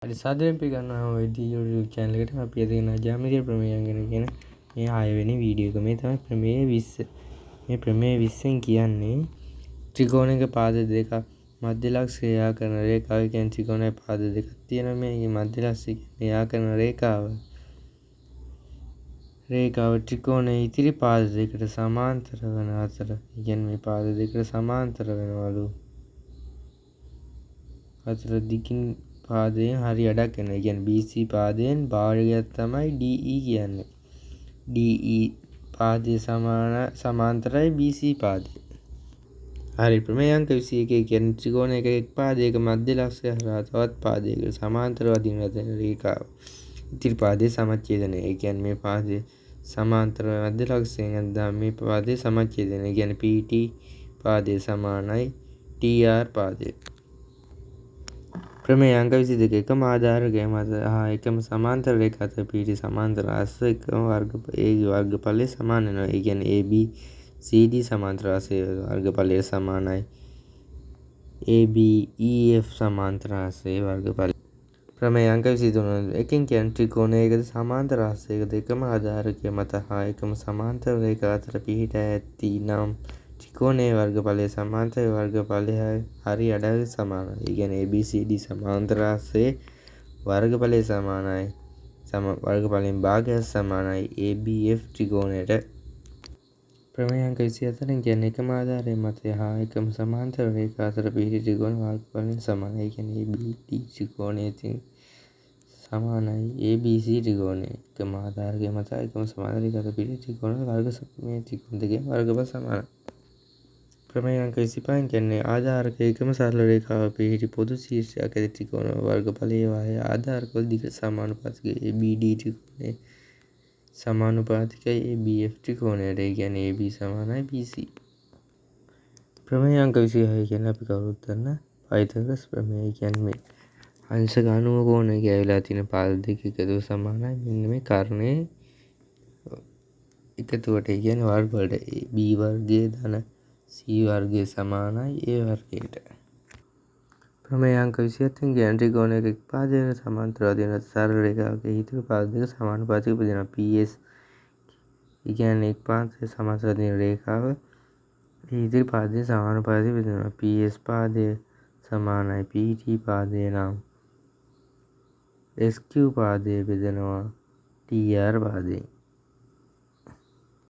හරි සාදරයෙන් පිළිගන්නවා ඔය YouTube channel එකට. අපි අද ගෙන ජ්‍යාමිතිය ප්‍රමේයයන් ගැන කියන මේ 6 වෙනි වීඩියෝ එක. මේ තමයි ප්‍රමේය 20. මේ ප්‍රමේය 20න් කියන්නේ ත්‍රිකෝණයක පාද දෙකක් මධ්‍ය ලක්ෂ යා කරන රේඛාව. කියන්නේ ත්‍රිකෝණයේ පාද දෙකක් තියෙනවා. මේ මධ්‍ය ලක්ෂ යා කරන රේඛාව ත්‍රිකෝණයේ ඉතිරි පාද දෙකට සමාන්තර වන අතර. කියන්නේ මේ පාද දෙකට සමාන්තර වෙනවලු. අතර දිගින් පාදයෙන් හරි අඩක් යනවා. ඒ කියන්නේ BC පාදයෙන් භාජකයක් තමයි DE කියන්නේ. DE පාදයේ සමාන්තරයි BC පාදය. හරි ප්‍රමේය අංක 21 කියන්නේ ත්‍රිකෝණයක එක් පාදයක මධ්‍ය ලක්ෂය හරහා තවත් පාදයකට සමාන්තරව අදින රේඛාව. ඉතිරි පාදයේ සමච්ඡේදනය. ඒ කියන්නේ මේ පාදයේ සමාන්තර මධ්‍ය ලක්ෂයෙන් ඇද්දාම මේ පාදයේ සමච්ඡේදනය. ඒ කියන්නේ PT පාදයේ සමානයි TR පාදය. ප්‍රමේය අංක 22 එකම ආධාරකය මත හා එකම සමාන්තර රේඛා අතර පිහිටි සමාන්තර අස්ස එකම වර්ගඵලය සමාන වෙනවා. ඒ කියන්නේ AB CD සමාන්තර අස්සයේ වර්ගඵලය සමානයි ABEF සමාන්තර අස්සයේ වර්ගඵලය. ප්‍රමේය අංක 23 එකෙන් කියන්නේ ත්‍රිකෝණයකද සමාන්තර අස්සයකද එකම ආධාරකය මත හා එකම සමාන්තර රේඛා අතර පිහිටා ඇති නම් ත්‍රිකෝණයේ වර්ගඵලය සමාන්තර වර්ගඵලයයි හරි අඩ සමානයි. ඒ කියන්නේ ABCD සමාන්තර අස්සයේ වර්ගඵලය සමානයි වර්ගඵලයෙන් භාගයක් සමානයි ABF ත්‍රිකෝණයට. ප්‍රමේය අංක 24 කියන්නේ එකම ආධාරය මත හා එකම සමාන්තර රේඛා අතර පිහිටි ත්‍රිකෝණ වර්ගඵලයෙන් සමානයි. ඒ කියන්නේ ABD ත්‍රිකෝණයට සමානයි ABC ත්‍රිකෝණය. එකම ආධාරකය මත එකම සමාන්තර රේඛා අතර පිහිටි ත්‍රිකෝණ වර්ග මේ ත්‍රිකෝණ දෙකේ වර්ගඵල සමානයි. ප්‍රමේය අංක 25 කියන්නේ ආධාරක එකම සරල රේඛාවක පිහිටි පොදු ශීර්ෂයක් ඇති ත්‍රිකෝණ වර්ගඵලය වායේ ආධාරකවල දිග සමානුපාතිකයි. ABD ත්‍රිකෝණය සමානුපාතිකයි ABF ත්‍රිකෝණයට. ඒ කියන්නේ AB සමානයි BC. ප්‍රමේය අංක 26 කියන්නේ අපි කවුරුත් දන්න පයිතගොරස් ප්‍රමේය. කියන්නේ මේ අංශක අනුව කෝණයක ඇවිලා තියෙන පාද දෙක එකතුව සමානයි. මෙන්න මේ කර්ණයේ එකතුවට. ඒ කියන්නේ වර්ග වලට B වර්ගයේ ධන C වර්ගය සමානයි A වර්ගයට. ප්‍රමේය අංක 27 කියන්නේ ත්‍රිකෝණයක එක් පාදයකට සමාන්තරව අදින සරල රේඛාවක ඉතිරි පාද දෙක සමානුපාතිකව බෙදෙනවා. PS ඒ කියන්නේ එක් පාදයක සමාන්තරව අදින රේඛාව ඉතිරි පාදයේ සමානුපාතිකව බෙදෙනවා. PS පාදය සමානයි PT පාදය නම් SQ පාදය බෙදෙනවා TR පාදයෙන්.